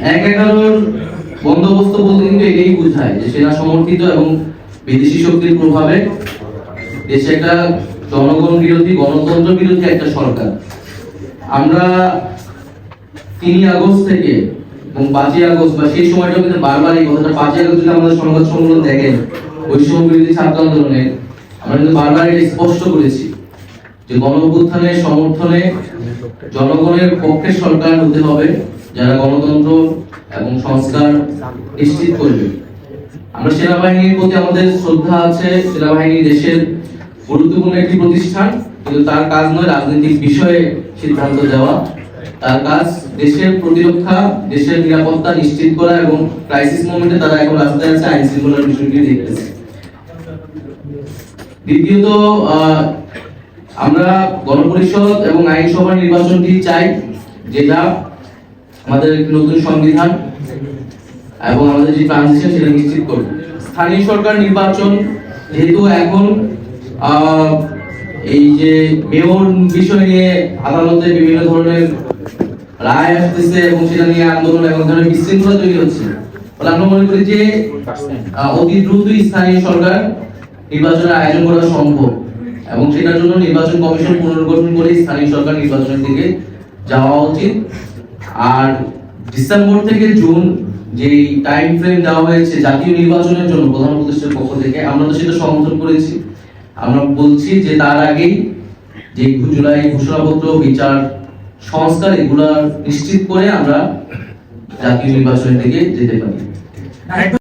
1/11 বন্দোবস্ত বলতে কিন্তু এটাই বোঝায় যে সেনা সমর্থিত এবং বিদেশি শক্তির প্রভাবে দেশে একটা জনগণ বিরোধী গণতন্ত্র বিরোধী একটা সরকার। আমরা 3 আগস্ট থেকে এবং 5 আগস্ট বা সেই সময়টাও কিন্তু বারবার এই কথাটা 5 আগস্ট যদি আমাদের সংবাদ সম্মেলন দেখেন বৈষম্য বিরোধী ছাত্র আন্দোলনে আমরা কিন্তু বারবার এটা স্পষ্ট করেছি যে গণঅভ্যুত্থানের সমর্থনে জনগণের পক্ষে সরকার হতে হবে যারা গণতন্ত্র এবং সংস্কার নিশ্চিত করবে। আমরা সেনাবাহিনীর প্রতি আমাদের শ্রদ্ধা আছে। সেনাবাহিনী দেশের গুরুত্বপূর্ণ একটি প্রতিষ্ঠান, কিন্তু তার কাজ নয় রাজনৈতিক বিষয়ে সিদ্ধান্ত দেওয়া। তার কাজ দেশের প্রতিরক্ষা, দেশের নিরাপত্তা নিশ্চিত করা এবং ক্রাইসিস মোমেন্টে তারা এখন রাস্তায় আছে আইন শৃঙ্খলার বিষয়টি দেখতেছে। দ্বিতীয়ত, আমরা গণপরিষদ এবং আইনসভা নির্বাচনটি চাই, যেটা আমাদের নতুন সংবিধান এবং আমাদের যে ট্রানজিশন সেটা নিশ্চিত করবে। স্থানীয় সরকার নির্বাচন যেহেতু এখন এই যে মেয়র বিষয় নিয়ে আদালতে বিভিন্ন ধরনের রায় আসতেছে এবং সেটা নিয়ে আন্দোলন এবং ধরনের বিশৃঙ্খলা তৈরি হচ্ছে, ফলে আমরা মনে করি যে অতি দ্রুতই স্থানীয় সরকার নির্বাচনের আয়োজন করা সম্ভব এবং সেটার জন্য নির্বাচন কমিশন পুনর্গঠন করে স্থানীয় সরকার নির্বাচনের দিকে যাওয়া উচিত। আর ডিসেম্বর থেকে জুন যে টাইম ফ্রেম দেওয়া হয়েছে জাতীয় নির্বাচনের জন্য প্রধান উপদেষ্টার পক্ষ থেকে, আমরা তো সেটা সমর্থন করেছি। আমরা বলছি যে তার আগেই যে জুলাই ঘোষণাপত্র, বিচার সংস্কার এগুলা নিশ্চিত করে আমরা জাতীয় নির্বাচনের দিকে যেতে পারি।